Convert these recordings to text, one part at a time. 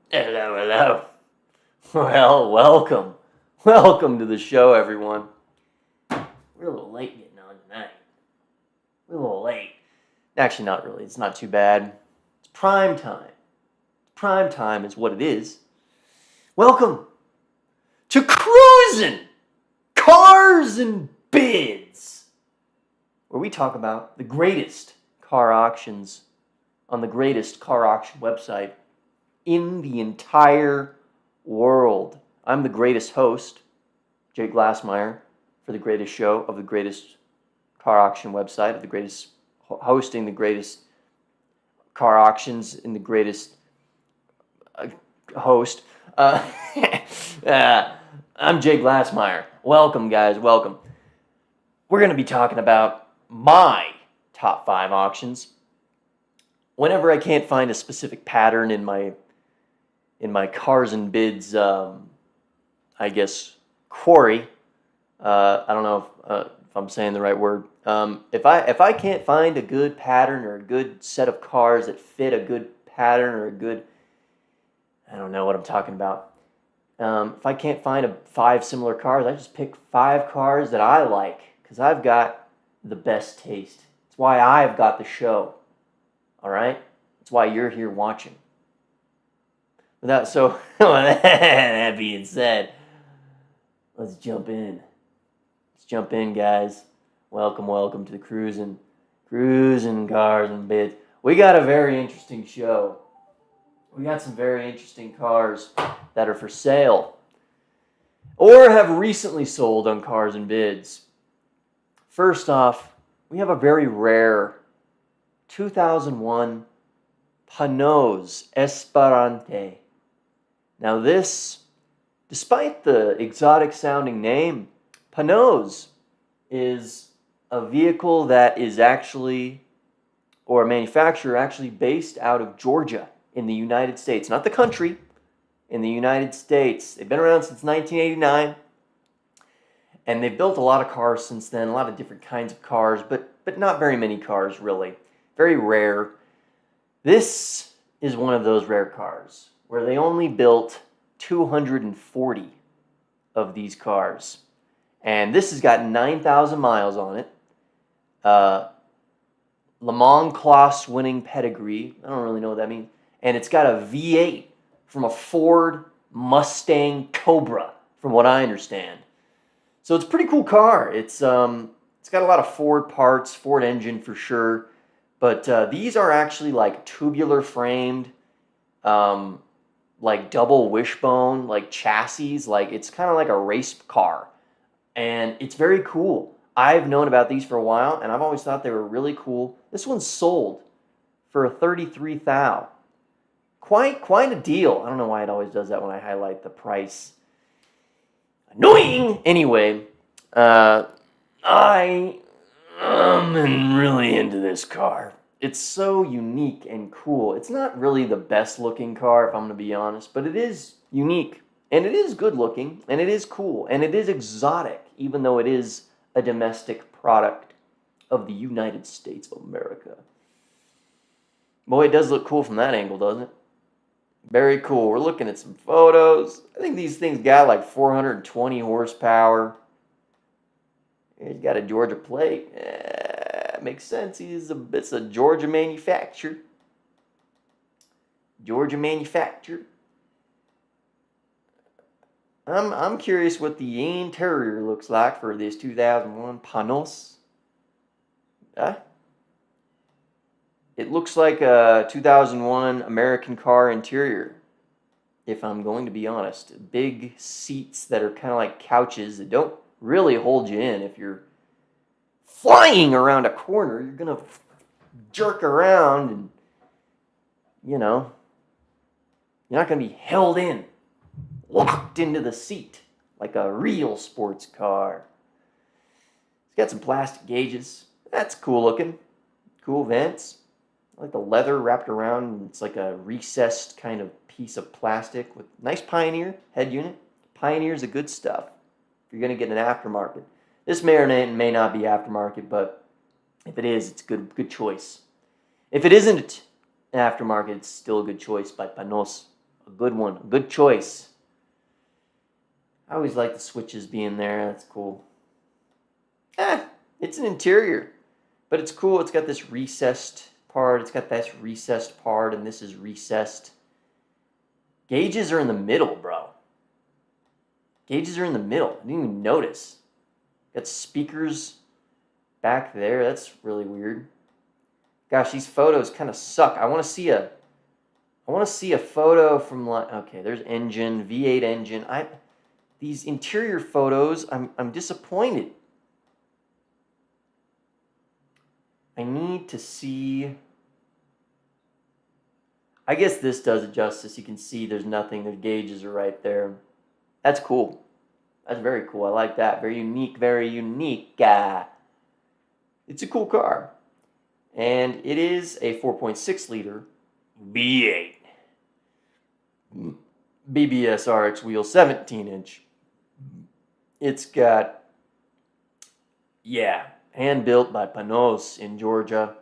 Hello, hello. Well, welcome. Welcome to the show, everyone. We're a little late getting on tonight. We're a little late. Actually, not really. It's not too bad. It's prime time. Prime time is what it is. Welcome to CRUISIN! Cars and Bids! Where we talk about the greatest car auctions on the greatest car auction website in the entire world. I'm the greatest host, Jake Glassmeyer, for the greatest show of the greatest car auction website, of the greatest hosting, the greatest car auctions in the greatest host. I'm Jake Glassmeyer. Welcome, guys. Welcome. We're going to be talking about my top 5 auctions. Whenever I can't find a specific pattern in my cars and bids, I guess, quarry. I don't know if I'm saying the right word. If I can't find a good pattern or a good set of cars that fit a good pattern or a good, I don't know what I'm talking about. If I can't find 5 similar cars, I just pick 5 cars that I like because I've got the best taste. It's why I've got the show. All right? It's why you're here watching. So, that being said, let's jump in. Let's jump in, guys. Welcome to the Cruisin' Cars and Bids. We got a very interesting show. We got some very interesting cars that are for sale or have recently sold on Cars and Bids. First off, we have a very rare 2001 Panoz Esperante. Now this, despite the exotic sounding name, Panoz is a vehicle that is actually, or a manufacturer actually based out of Georgia in the United States. Not the country, in the United States. They've been around since 1989, and they've built a lot of cars since then, a lot of different kinds of cars, but not very many cars really. Very rare. This is one of those rare cars where they only built 240 of these cars. And this has got 9,000 miles on it. Le Mans Class winning pedigree. I don't really know what that means. And it's got a V8 from a Ford Mustang Cobra, from what I understand. So it's a pretty cool car. It's got a lot of Ford parts, Ford engine for sure. But these are actually like tubular framed, like double wishbone, like chassis. Like it's kind of like a race car. And it's very cool. I've known about these for a while, and I've always thought they were really cool. This one's sold for a 33,000. Quite a deal. I don't know why it always does that when I highlight the price. Annoying! Anyway, I am really into this car. It's so unique and cool. It's not really the best looking car, if I'm going to be honest, but it is unique. And it is good looking, and it is cool, and it is exotic, even though it is a domestic product of the United States of America. Boy, it does look cool from that angle, doesn't it? Very cool. We're looking at some photos. I think these things got like 420 horsepower. It's got a Georgia plate. Makes sense. It's a Georgia manufacturer. Georgia manufacturer. I'm curious what the interior looks like for this 2001 Panoz. It looks like a 2001 American car interior, if I'm going to be honest. Big seats that are kind of like couches that don't really hold you in. If you're flying around a corner, you're going to jerk around and, you know, you're not going to be held in, locked into the seat like a real sports car. It's got some plastic gauges. That's cool looking. Cool vents. I like the leather wrapped around. It's like a recessed kind of piece of plastic with nice Pioneer head unit. Pioneer's the good stuff if you're going to get an aftermarket. This may or may not be aftermarket, but if it is, it's a good choice. If it isn't aftermarket, it's still a good choice by Panoz. A good one. A good choice. I always like the switches being there. That's cool. It's an interior. But it's cool. It's got this recessed part. It's got this recessed part, and this is recessed. Gauges are in the middle, bro. Gauges are in the middle. I didn't even notice. Got speakers back there. That's really weird. Gosh, these photos kind of suck. I want to see a photo from like, okay, there's engine, V8 engine. These interior photos, I'm disappointed. I need to see. I guess this does it justice. You can see there's nothing. The gauges are right there. That's cool. That's very cool. I like that. Very unique. Very unique. It's a cool car. And it is a 4.6 liter V8. BBS RX wheel, 17 inch. It's got, hand built by Panos in Georgia.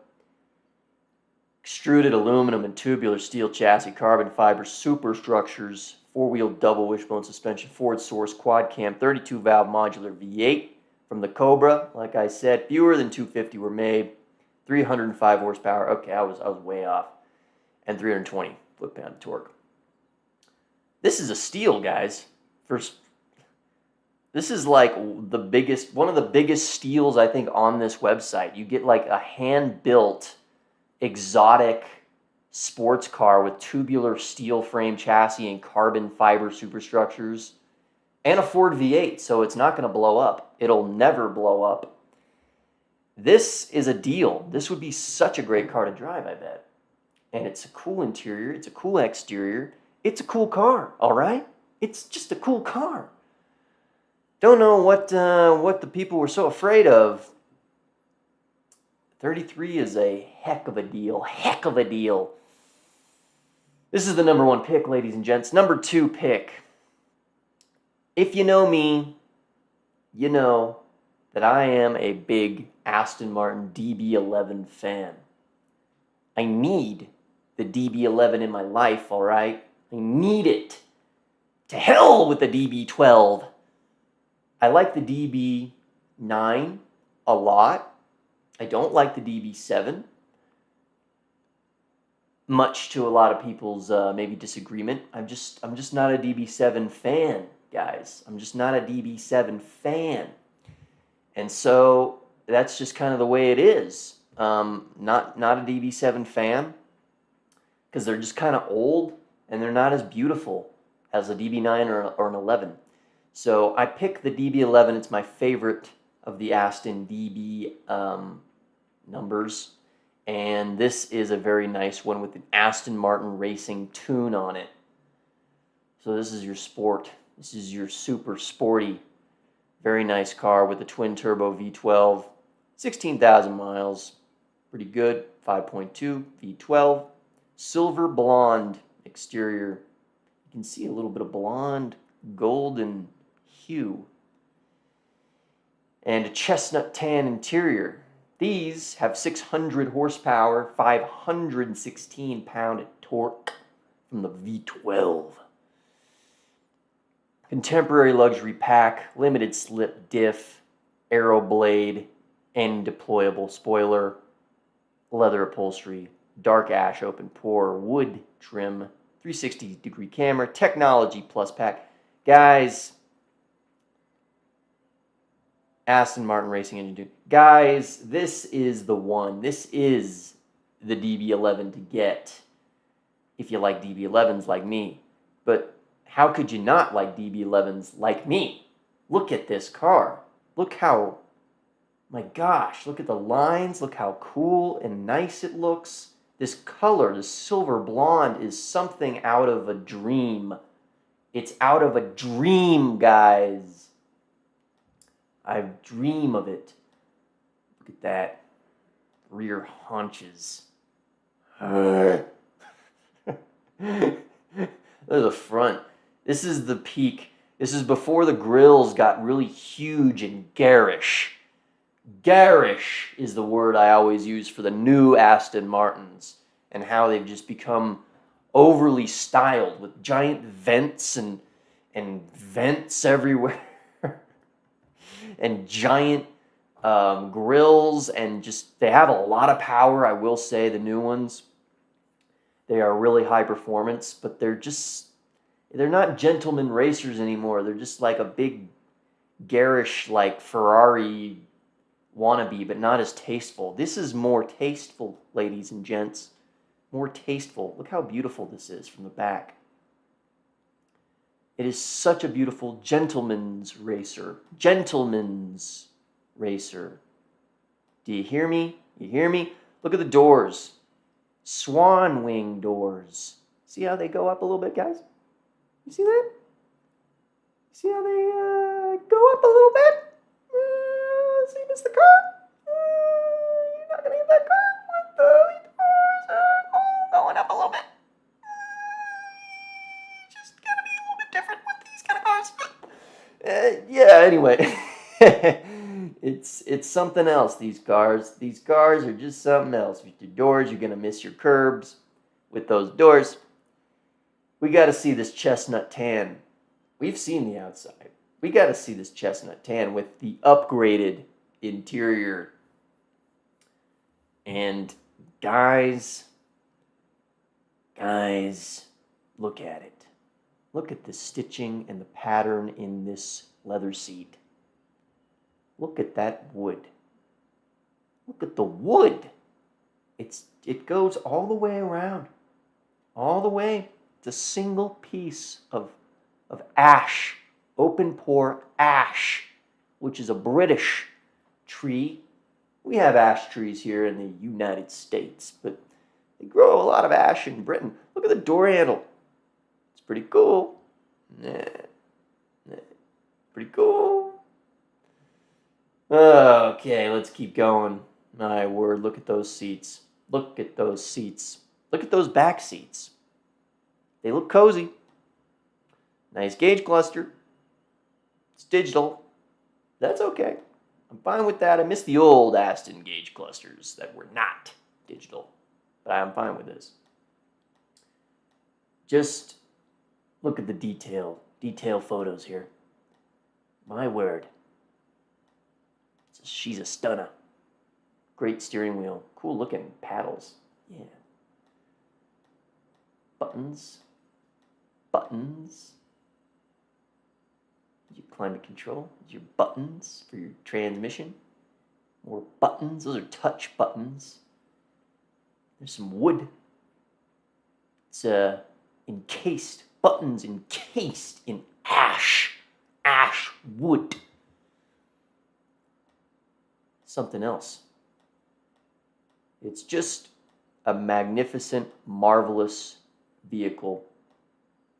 Extruded aluminum and tubular steel chassis, carbon fiber superstructures, four-wheel double wishbone suspension, Ford source, quad cam, 32-valve modular V8 from the Cobra. Like I said, fewer than 250 were made. 305 horsepower. Okay, I was way off. And 320 foot-pound torque. This is a steal, guys. This is like one of the biggest steals I think on this website. You get like a hand-built exotic sports car with tubular steel frame chassis and carbon fiber superstructures and a Ford V8, so it's not going to blow up. It'll never blow up. This is a deal. This would be such a great car to drive, I bet. And it's a cool interior. It's a cool exterior. It's a cool car, all right? It's just a cool car. Don't know what the people were so afraid of. 33 is a heck of a deal. Heck of a deal. This is the number one pick, ladies and gents. Number two pick. If you know me, you know that I am a big Aston Martin DB11 fan. I need the DB11 in my life, all right? I need it. To hell with the DB12. I like the DB9 a lot. I don't like the DB7, much to a lot of people's maybe disagreement. I'm just not a DB7 fan, guys. I'm just not a DB7 fan, and so that's just kind of the way it is. Not a DB7 fan because they're just kind of old and they're not as beautiful as a DB9 or an 11. So I picked the DB11. It's my favorite of the Aston DB numbers. And this is a very nice one with an Aston Martin racing tune on it. So this is your sport. This is your super sporty, very nice car with a twin-turbo V12. 16,000 miles. Pretty good. 5.2 V12. Silver blonde exterior. You can see a little bit of blonde, golden hue. And a chestnut tan interior. These have 600 horsepower, 516 pound of torque from the V12. Contemporary luxury pack, limited slip diff, aero blade, and deployable spoiler, leather upholstery, dark ash open pore, wood trim, 360-degree camera, technology plus pack. Guys, Aston Martin racing engine, dude. Guys, this is the one. This is the DB11 to get if you like DB11s like me. But how could you not like DB11s like me? Look at this car. Look how, my gosh, look at the lines. Look how cool and nice it looks. This color, this silver blonde, is something out of a dream. It's out of a dream, guys. I dream of it. Look at that. Rear haunches. There's the front. This is the peak. This is before the grills got really huge and garish. Garish is the word I always use for the new Aston Martins and how they've just become overly styled with giant vents and vents everywhere and giant grills, and just they have a lot of power. I will say the new ones, they are really high performance, but they're not gentleman racers anymore. They're just like a big garish like Ferrari wannabe, but not as tasteful. This is more tasteful, ladies and gents. More tasteful. Look how beautiful this is from the back. It is such a beautiful gentleman's racer. Gentleman's racer. Do you hear me? You hear me? Look at the doors. Swan wing doors. See how they go up a little bit, guys? You see that? See how they go up a little bit? See, miss the curve? You're not going to get that curve with the doors going up a little bit. Just got to be a little bit different with these kind of cars. Yeah, anyway. It's something else, these cars. These cars are just something else. With your doors, you're going to miss your curbs with those doors. We got to see this chestnut tan. We've seen the outside. We got to see this chestnut tan with the upgraded interior. And guys, look at it. Look at the stitching and the pattern in this leather seat. Look at that wood. Look at the wood. It goes all the way around. All the way. It's a single piece of ash, open pore ash, which is a British tree. We have ash trees here in the United States, but they grow a lot of ash in Britain. Look at the door handle. It's pretty cool. Pretty cool. Okay, let's keep going. My word, look at those seats. Look at those seats. Look at those back seats. They look cozy. Nice gauge cluster. It's digital. That's okay. I'm fine with that. I miss the old Aston gauge clusters that were not digital. But I'm fine with this. Just look at the detail photos here. My word. She's a stunner. Great steering wheel. Cool looking paddles. Yeah. Buttons. Your climate control. Your buttons for your transmission. More buttons. Those are touch buttons. There's some wood. It's encased. Buttons encased in ash. Ash wood. Something else. It's just a magnificent, marvelous vehicle.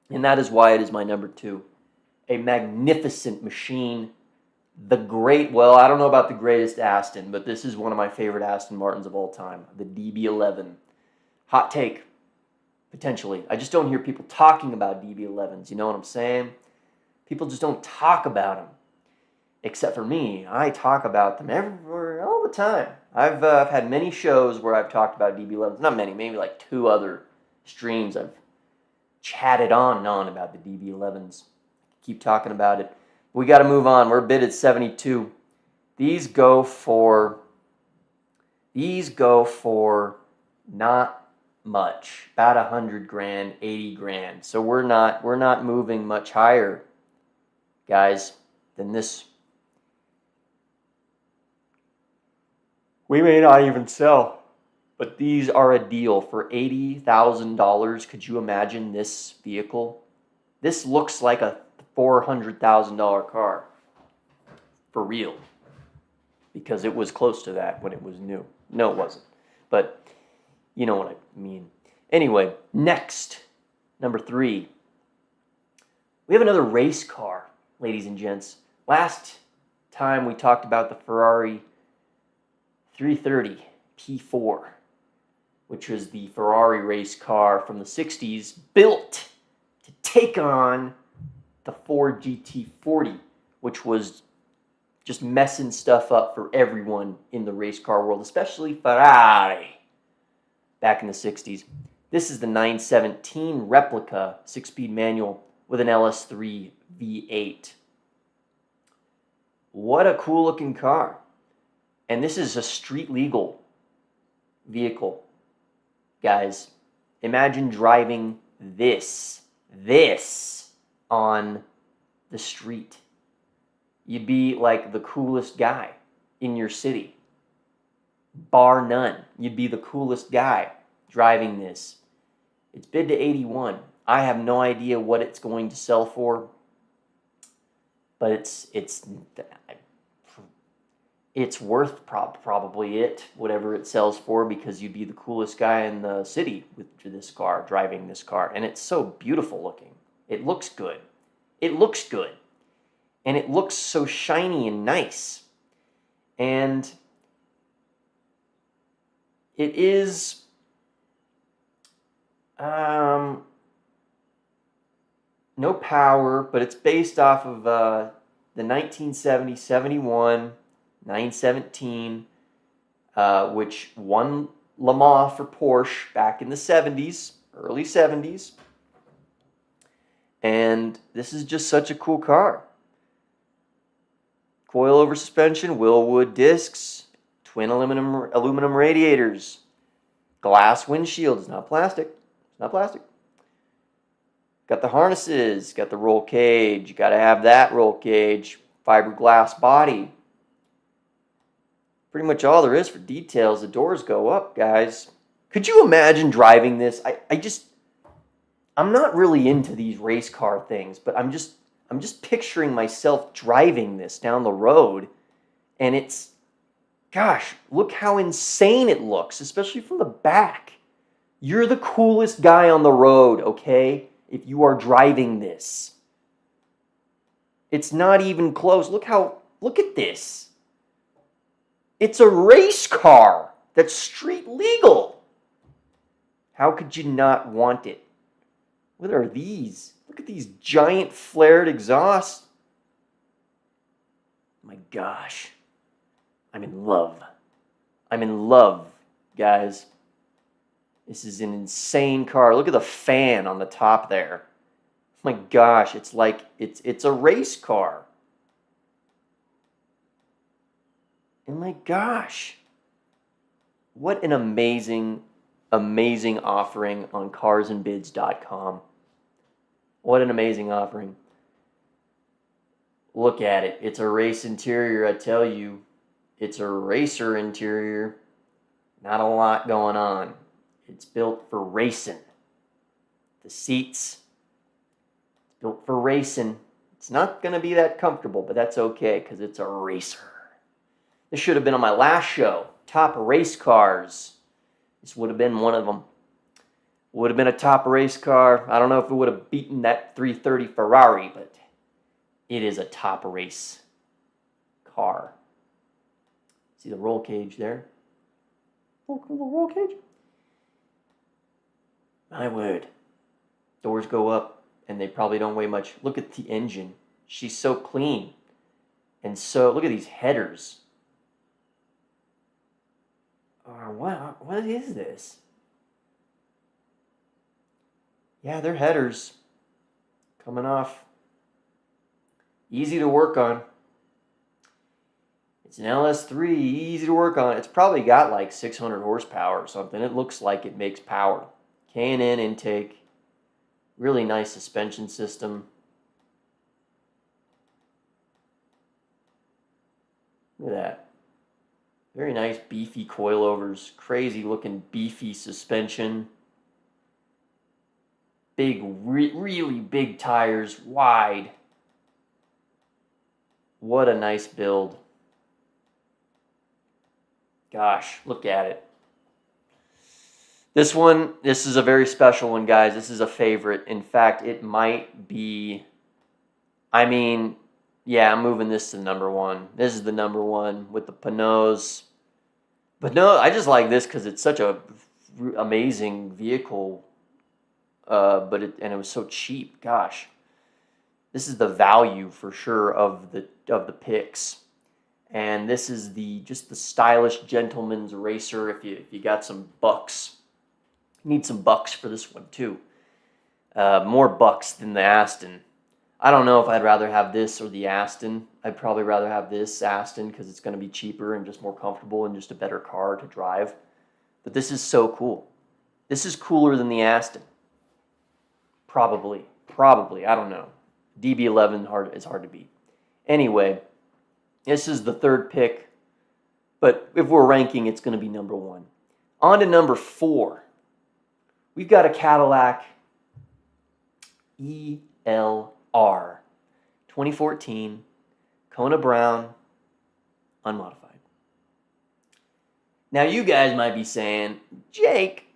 And that is why it is my number 2. A magnificent machine. I don't know about the greatest Aston, but this is one of my favorite Aston Martins of all time. The DB11. Hot take. Potentially. I just don't hear people talking about DB11s. You know what I'm saying? People just don't talk about them. Except for me, I talk about them all the time. I've had many shows where I've talked about DB11s. Not many, maybe like 2 other streams. I've chatted on and on about the DB11s. Keep talking about it. We got to move on. We're bid at 72. These go for not much. About $100,000, $80,000. So we're not moving much higher, guys, than this. We may not even sell, but these are a deal for $80,000. Could you imagine this vehicle? This looks like a $400,000 car. For real. Because it was close to that when it was new. No, it wasn't. But you know what I mean. Anyway, next, number 3. We have another race car, ladies and gents. Last time we talked about the Ferrari 330 P4, which was the Ferrari race car from the 60s, built to take on the Ford GT40, which was just messing stuff up for everyone in the race car world, especially Ferrari back in the 60s. This is the 917 replica 6-speed manual with an LS3 V8. What a cool looking car. And this is a street legal vehicle. Guys, imagine driving this on the street. You'd be like the coolest guy in your city. Bar none. You'd be the coolest guy driving this. It's bid to 81. I have no idea what it's going to sell for, but it's worth probably whatever it sells for, because you'd be the coolest guy in the city with this car, driving this car. And it's so beautiful looking. It looks good. It looks good. And it looks so shiny and nice. And it is no power, but it's based off of the 1970-71 917, which won Le Mans for Porsche back in the 70s, early 70s. And this is just such a cool car. Coilover suspension, Willwood discs, twin aluminum radiators, glass windshields, not plastic. It's not plastic. Got the harnesses, got the roll cage. You got to have that roll cage. Fiberglass body. Pretty much all there is for details. The doors go up, guys. Could you imagine driving this? I'm not really into these race car things, but I'm just picturing myself driving this down the road, and it's, gosh, look how insane it looks, especially from the back. You're the coolest guy on the road, okay? If you are driving this. It's not even close. Look at this. It's a race car that's street legal. How could you not want it? What are these? Look at these giant flared exhausts. My gosh. I'm in love. I'm in love, guys. This is an insane car. Look at the fan on the top there. My gosh, it's like it's a race car. And my gosh, what an amazing, amazing offering on carsandbids.com. What an amazing offering. Look at it. It's a race interior, I tell you. It's a racer interior. Not a lot going on. It's built for racing. The seats, it's built for racing. It's not going to be that comfortable, but that's okay because it's a racer. This should have been on my last show, top race cars. This would have been one of them. Would have been a top race car. I don't know if it would have beaten that 330 Ferrari, but it is a top race car. See the roll cage there? Roll cage? My word. Doors go up, and they probably don't weigh much. Look at the engine. She's so clean. And so, look at these headers. What is this? Yeah, they're headers. Coming off. Easy to work on. It's an LS3, easy to work on. It's probably got like 600 horsepower or something. It looks like it makes power. K&N intake. Really nice suspension system. Look at that. Very nice beefy coilovers. Crazy looking beefy suspension. Big, really big tires. Wide. What a nice build. Gosh, look at it. This is a very special one, guys. This is a favorite. In fact, it might be, yeah, I'm moving this to number one. This is the number one with the Panoz. But no, I just like this because it's such a amazing vehicle. And it was so cheap. Gosh, this is the value for sure of the picks. And this is just the stylish gentleman's racer. If you got some bucks, Need some bucks for this one too. More bucks than the Aston. I don't know if I'd rather have this or the Aston. I'd probably rather have this Aston because it's going to be cheaper and just more comfortable and just a better car to drive. But this is so cool. This is cooler than the Aston. Probably. I don't know. DB11 is hard to beat. Anyway, this is the third pick. But if we're ranking, it's going to be number 1. On to number 4. We've got a Cadillac ELR 2014 Kona Brown unmodified. Now you guys might be saying, Jake,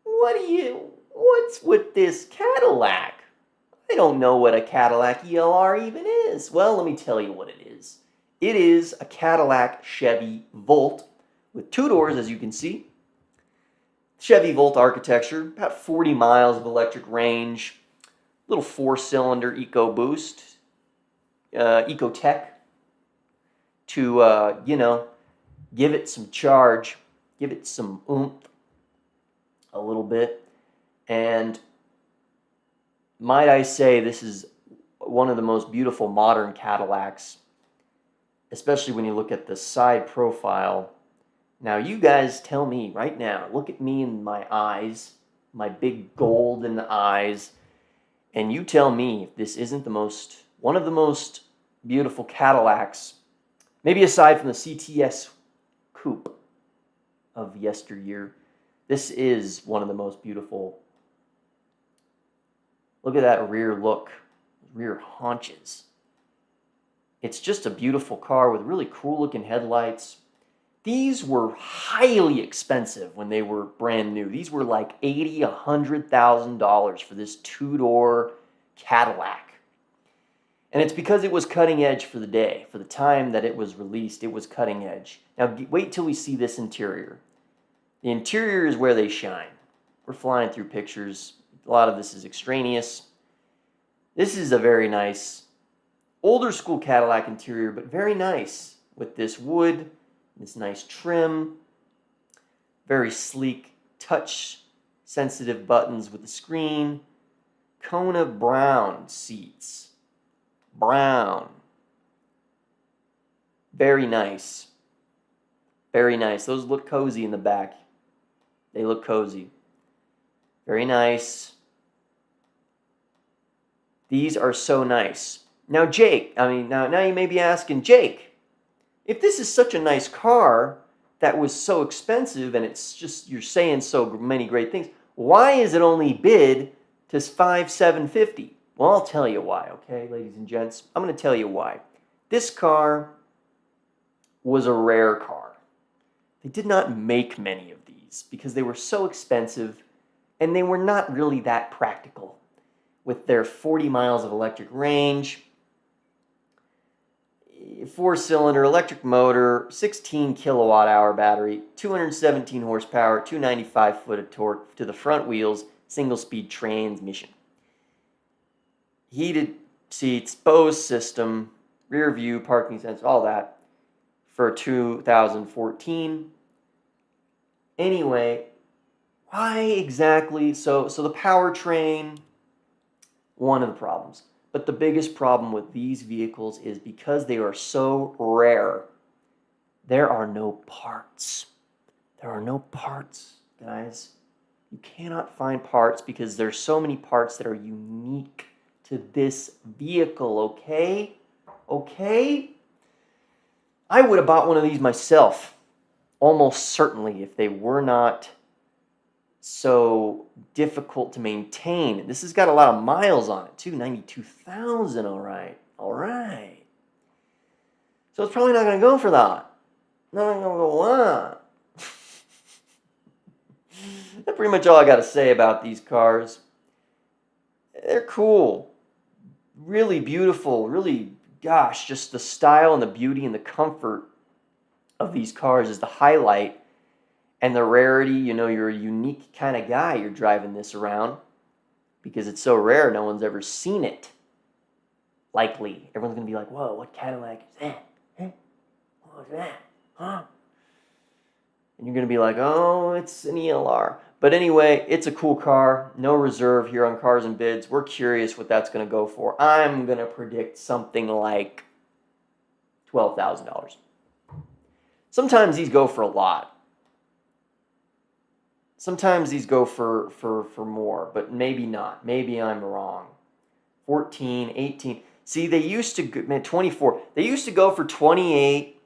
what's with this Cadillac? I don't know what a Cadillac ELR even is. Well, let me tell you what it is. It is a Cadillac Chevy Volt with 2 doors, as you can see. Chevy Volt architecture, about 40 miles of electric range, little 4-cylinder EcoBoost, EcoTech to, give it some charge, give it some oomph a little bit. And might I say, this is one of the most beautiful modern Cadillacs, especially when you look at the side profile. Now, you guys tell me right now, look at me in my eyes, my big golden eyes, and you tell me if this isn't one of the most beautiful Cadillacs, maybe aside from the CTS Coupe of yesteryear. This is one of the most beautiful. Look at that rear haunches. It's just a beautiful car with really cool looking headlights. These were highly expensive when they were brand new. These were like $80,000, $100,000 for this 2-door Cadillac. And it's because it was cutting edge for the day. For the time that it was released, it was cutting edge. Now, wait till we see this interior. The interior is where they shine. We're flying through pictures. A lot of this is extraneous. This is a very nice, older school Cadillac interior, but very nice with this wood, this nice trim, very sleek, touch-sensitive buttons with the screen. Kona brown seats. Brown. Very nice. Very nice. Those look cozy in the back. They look cozy. Very nice. These are so nice. Now, Jake, now you may be asking, Jake, if this is such a nice car that was so expensive and it's just, you're saying so many great things, why is it only bid to $5,750? Well, I'll tell you why, okay, ladies and gents. I'm going to tell you why. This car was a rare car. They did not make many of these because they were so expensive and they were not really that practical with their 40 miles of electric range, 4-cylinder electric motor, 16 kilowatt hour battery, 217 horsepower, 295 foot of torque to the front wheels, single-speed transmission. Heated seats, Bose system, rear view, parking sensor, all that for 2014. Anyway, why exactly? So the powertrain, one of the problems. But the biggest problem with these vehicles is because they are so rare, there are no parts. There are no parts, guys. You cannot find parts because there's so many parts that are unique to this vehicle, okay? Okay? I would have bought one of these myself, almost certainly, if they were not so difficult to maintain. This has got a lot of miles on it, too. 92,000, all right. All right. So it's probably not going to go for that. Not going to go on. That's pretty much all I got to say about these cars. They're cool. Really beautiful. Really, gosh, just the style and the beauty and the comfort of these cars is the highlight. And the rarity, you're a unique kind of guy. You're driving this around because it's so rare. No one's ever seen it. Likely. Everyone's going to be like, whoa, what Cadillac is that? Huh? What was that? Huh? And you're going to be like, oh, it's an ELR. But anyway, it's a cool car. No reserve here on Cars and Bids. We're curious what that's going to go for. I'm going to predict something like $12,000. Sometimes these go for a lot. Sometimes these go for more, but maybe not. Maybe I'm wrong. 14, 18. See, they used to, man, 24. They used to go for 28,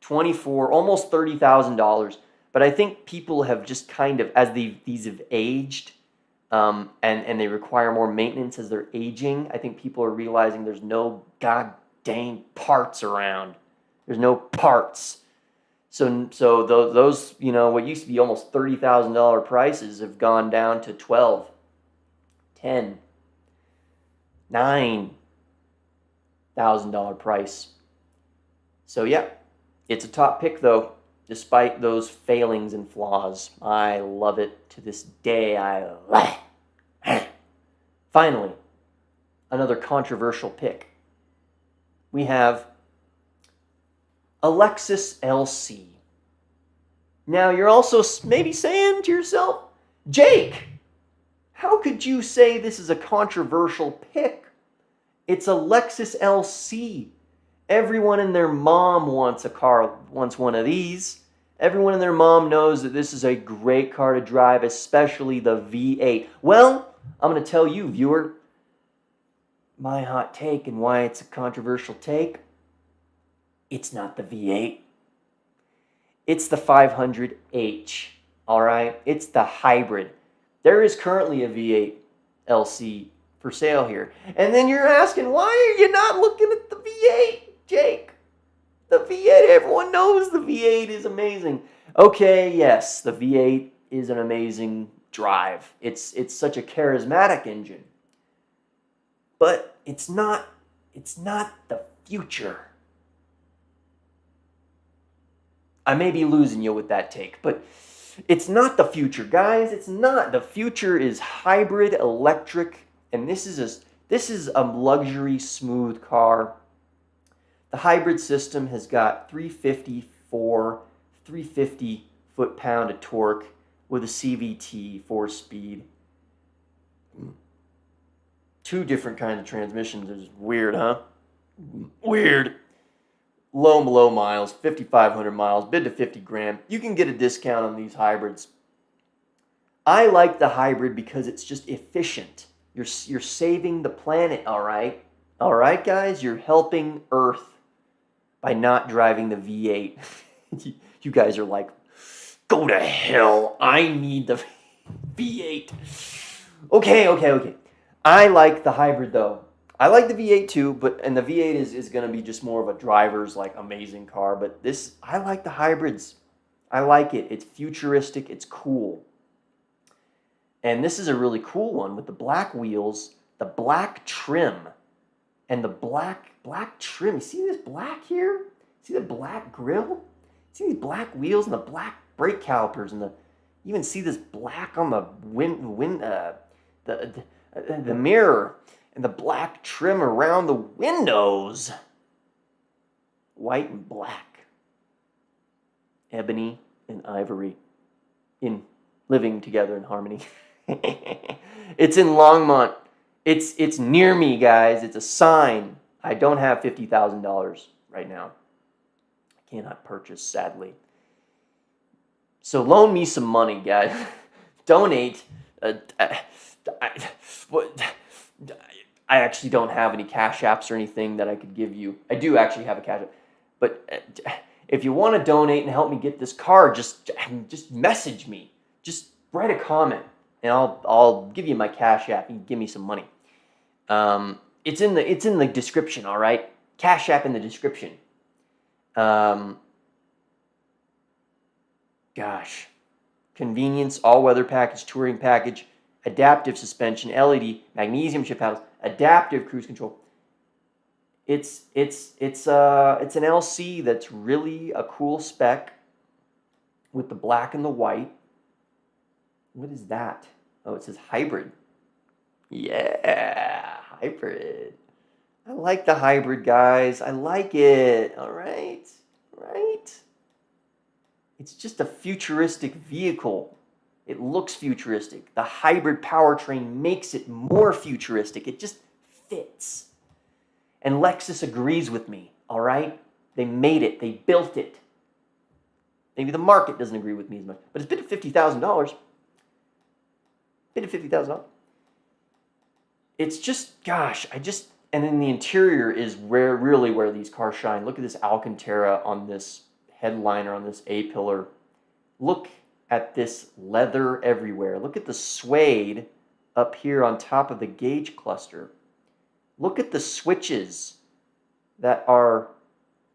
24, almost $30,000. But I think people have just kind of, as these have aged, and they require more maintenance as they're aging, I think people are realizing there's no god dang parts around. There's no parts. So those, you know, what used to be almost $30,000 prices have gone down to 12, 10, $9,000 price. So yeah, it's a top pick though. Despite those failings and flaws, I love it to this day. I love it. Finally, another controversial pick. We have a Lexus LC. Now, you're also maybe saying to yourself, Jake, how could you say this is a controversial pick? It's a Lexus LC. Everyone and their mom wants one of these. Everyone and their mom knows that this is a great car to drive, especially the V8. Well, I'm going to tell you, viewer, my hot take and why it's a controversial take. It's not the V8. It's the 500H, all right? It's the hybrid. There is currently a V8 LC for sale here. And then you're asking, why are you not looking at the V8, Jake? The V8, everyone knows the V8 is amazing. Okay, yes, the V8 is an amazing drive. It's such a charismatic engine. But it's not the future. I may be losing you with that take, but it's not the future, guys. It's not. The future is hybrid electric, and this is a luxury smooth car. The hybrid system has got 350 foot-pound of torque with a CVT 4-speed. Two different kinds of transmissions. Is weird, huh? Weird. Low and below miles, 5,500 miles, bid to 50 grand. You can get a discount on these hybrids. I like the hybrid because it's just efficient. You're saving the planet, all right? All right, guys? You're helping Earth by not driving the V8. You guys are like, go to hell. I need the V8. Okay. I like the hybrid, though. I like the V8 too, and the V8 is going to be just more of a driver's like amazing car. But I like the hybrids. I like it. It's futuristic. It's cool. And this is a really cool one with the black wheels, the black trim, and the black trim. You see this black here? See the black grille? See these black wheels and the black brake calipers, and you even see this black on the the mirror. And the black trim around the windows. White and black. Ebony and ivory. Living together in harmony. It's in Longmont. It's near me, guys. It's a sign. I don't have $50,000 right now. I cannot purchase, sadly. So loan me some money, guys. Donate. I actually don't have any cash apps or anything that I could give you. I do actually have a cash app. But if you want to donate and help me get this car, just message me. Just write a comment, and I'll give you my cash app. You can give me some money. It's in the description, all right? Cash app in the description. Gosh. Convenience, all-weather package, touring package, adaptive suspension, LED, magnesium shift paddles, adaptive cruise control. It's an LC that's really a cool spec with the black and the white. What is that? Oh, it says hybrid. Yeah, hybrid. I like the hybrid, guys. I like it. All right. Right? It's just a futuristic vehicle. It looks futuristic. The hybrid powertrain makes it more futuristic. It just fits. And Lexus agrees with me, all right? They made it. They built it. Maybe the market doesn't agree with me as much, but it's bid at $50,000. Bid at $50,000. It's just, gosh, and then the interior is really where these cars shine. Look at this Alcantara on this headliner, on this A-pillar. Look at this leather everywhere. Look at the suede up here on top of the gauge cluster. Look at the switches that are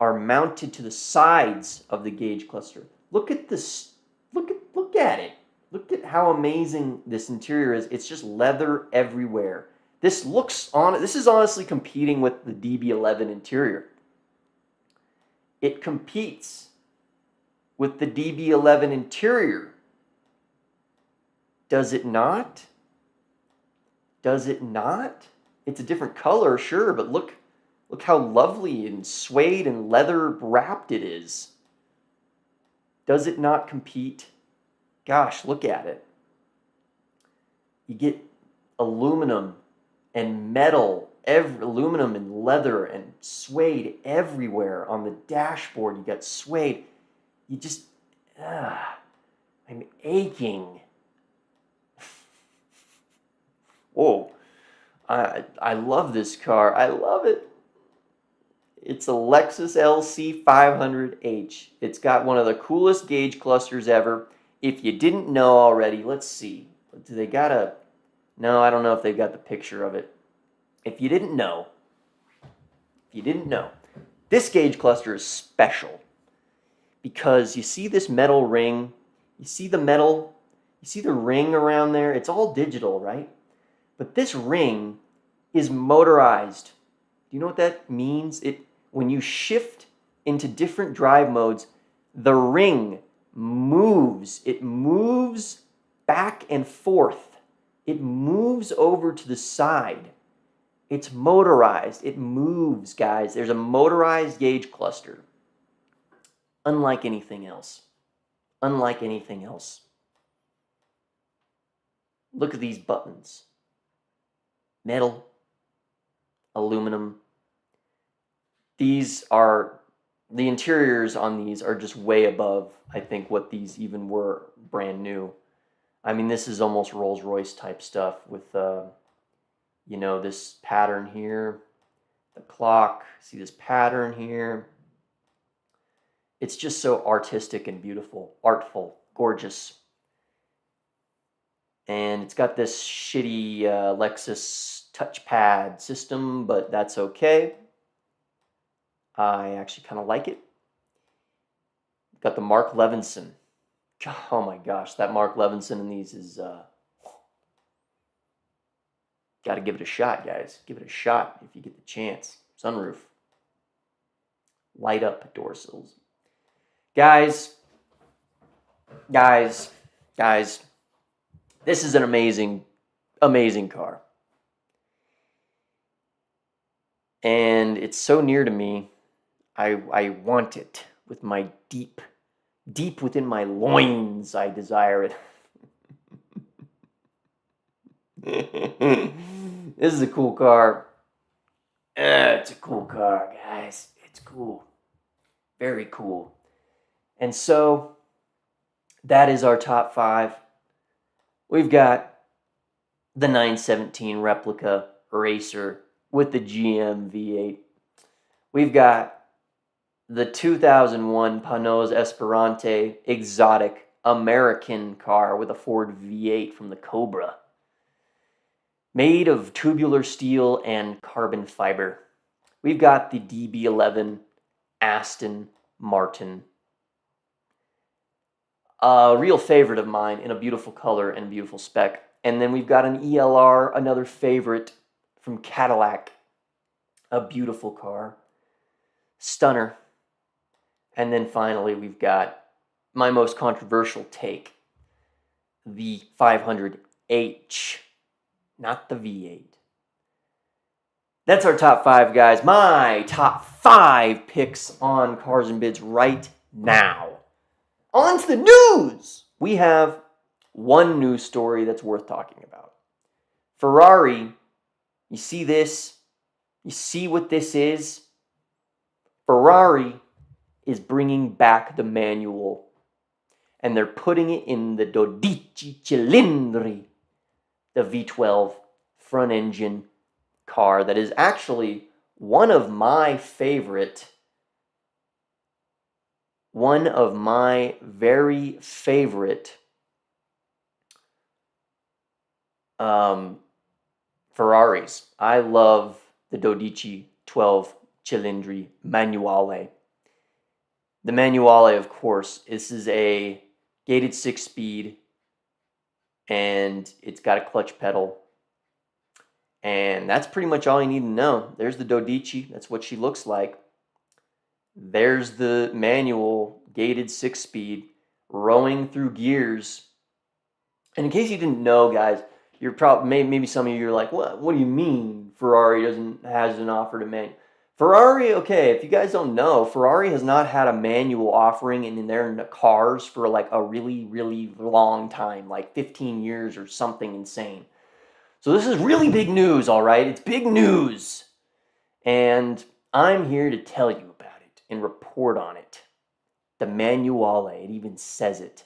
mounted to the sides of the gauge cluster. Look at this. Look at it. Look at how amazing this interior is. It's just leather everywhere. This is honestly competing with the DB11 interior. It competes with the DB11 interior. Does it not? Does it not? It's a different color, sure, but look how lovely and suede and leather wrapped it is. Does it not compete? Gosh, look at it. You get aluminum and metal, aluminum and leather and suede everywhere on the dashboard. You got suede. You just, I'm aching. Whoa, I love this car. I love it. It's a Lexus LC 500H. It's got one of the coolest gauge clusters ever. If you didn't know already, let's see. Do they got a... No, I don't know if they've got the picture of it. If you didn't know, this gauge cluster is special because you see this metal ring, you see the ring around there, it's all digital, right? But this ring is motorized. Do you know what that means? When you shift into different drive modes, the ring moves. It moves back and forth. It moves over to the side. It's motorized. It moves, guys. There's a motorized gauge cluster. Unlike anything else. Unlike anything else. Look at these buttons. Metal. Aluminum. The interiors on these are just way above, I think, what these even were brand new. I mean, this is almost Rolls-Royce type stuff with, this pattern here, the clock, see this pattern here. It's just so artistic and beautiful, artful, gorgeous. And it's got this shitty Lexus touchpad system, but that's okay. I actually kind of like it. Got the Mark Levinson. Oh my gosh, that Mark Levinson in these is... got to give it a shot, guys. Give it a shot if you get the chance. Sunroof. Light up door sills. Guys. This is an amazing, amazing car. And it's so near to me. I want it with my deep within my loins. I desire it. This is a cool car. It's a cool car, guys. It's cool. Very cool. And so, that is our top 5. We've got the 917 replica racer with the GM V8. We've got the 2001 Panoz Esperante exotic American car with a Ford V8 from the Cobra. Made of tubular steel and carbon fiber. We've got the DB11 Aston Martin. A real favorite of mine in a beautiful color and beautiful spec. And then we've got an ELR, another favorite from Cadillac. A beautiful car. Stunner. And then finally we've got my most controversial take. The 500H. Not the V8. That's our top 5, guys. My top 5 picks on Cars and Bids right now. On to the news! We have one news story that's worth talking about. Ferrari, you see this? You see what this is? Ferrari is bringing back the manual, and they're putting it in the 12 cilindri, the V12 front engine car that is actually one of my very favorite Ferraris. I love the 12 cilindri manuale. The manuale, of course, this is a gated 6-speed, and it's got a clutch pedal. And that's pretty much all you need to know. There's the 12, that's what she looks like. There's the manual gated 6-speed rowing through gears. And in case you didn't know, guys, you're probably maybe some of you are like, what do you mean Ferrari hasn't offered a manual? Ferrari, okay, if you guys don't know, Ferrari has not had a manual offering in their cars for like a really, really long time, like 15 years or something insane. So this is really big news, all right? It's big news. And I'm here to tell you about it and report on it. The manuale, it even says it.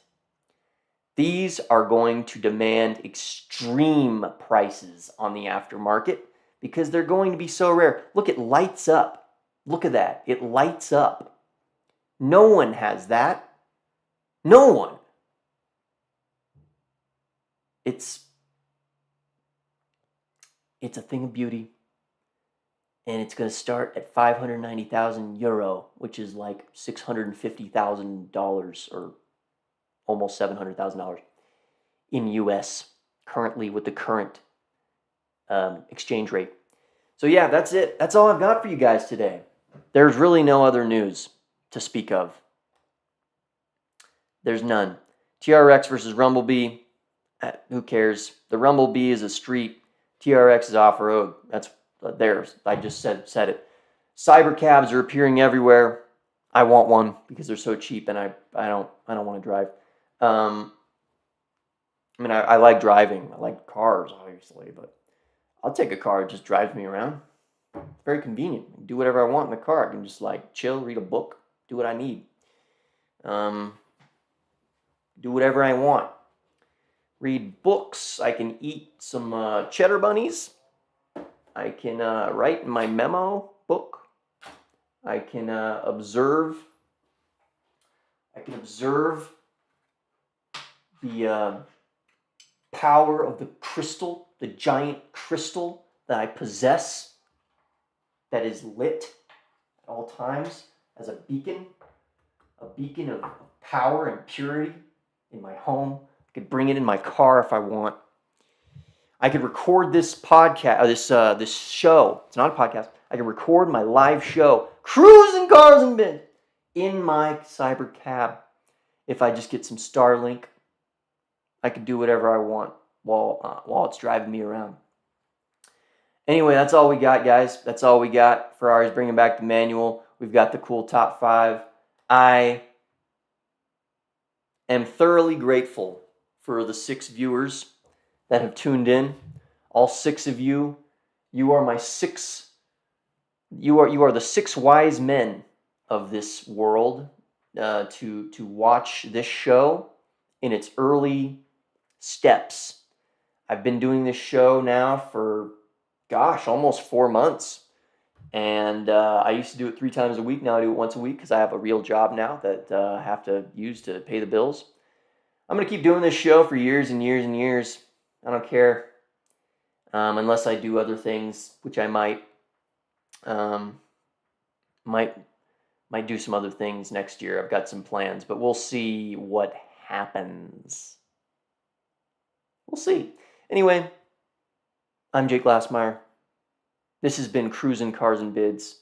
These are going to demand extreme prices on the aftermarket because they're going to be so rare. Look, it lights up. Look at that. It lights up. No one has that. No one. It's a thing of beauty. And it's going to start at 590,000 euro, which is like $650,000 or almost $700,000 in US currently with the current exchange rate. So yeah, that's it. That's all I've got for you guys today. There's really no other news to speak of. There's none. TRX versus Rumblebee. Who cares? The Rumblebee is a street. TRX is off-road. That's theirs. I just said it. Cybercabs are appearing everywhere. I want one because they're so cheap, and I don't want to drive. I like driving. I like cars, obviously, but I'll take a car that just drives me around. It's very convenient. I can do whatever I want in the car. I can just like chill, read a book, do what I need. Do whatever I want. Read books. I can eat some cheddar bunnies. I can write in my memo book. I can observe. I can observe the power of the crystal, the giant crystal that I possess, that is lit at all times as a beacon of power and purity in my home. I could bring it in my car if I want. I could record this podcast, this show. It's not a podcast. I could record my live show, Cruising Cars and Bins, in my cyber cab. If I just get some Starlink, I could do whatever I want while it's driving me around. Anyway, that's all we got, guys. That's all we got. Ferrari's bringing back the manual. We've got the cool top 5. I am thoroughly grateful for the 6 viewers that have tuned in. All 6 of you. You are my 6. You are the 6 wise men of this world to watch this show in its early steps. I've been doing this show now for, almost 4 months. And I used to do it 3 times a week. Now I do it once a week because I have a real job now that I have to use to pay the bills. I'm going to keep doing this show for years and years and years. I don't care. Unless I do other things, which I might. Might do some other things next year. I've got some plans, but we'll see what happens. We'll see. Anyway, I'm Jake Glassmeyer. This has been Cruisin' Cars and Bids.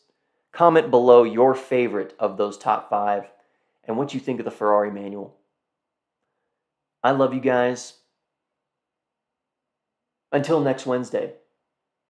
Comment below your favorite of those top 5 and what you think of the Ferrari manual. I love you guys. Until next Wednesday.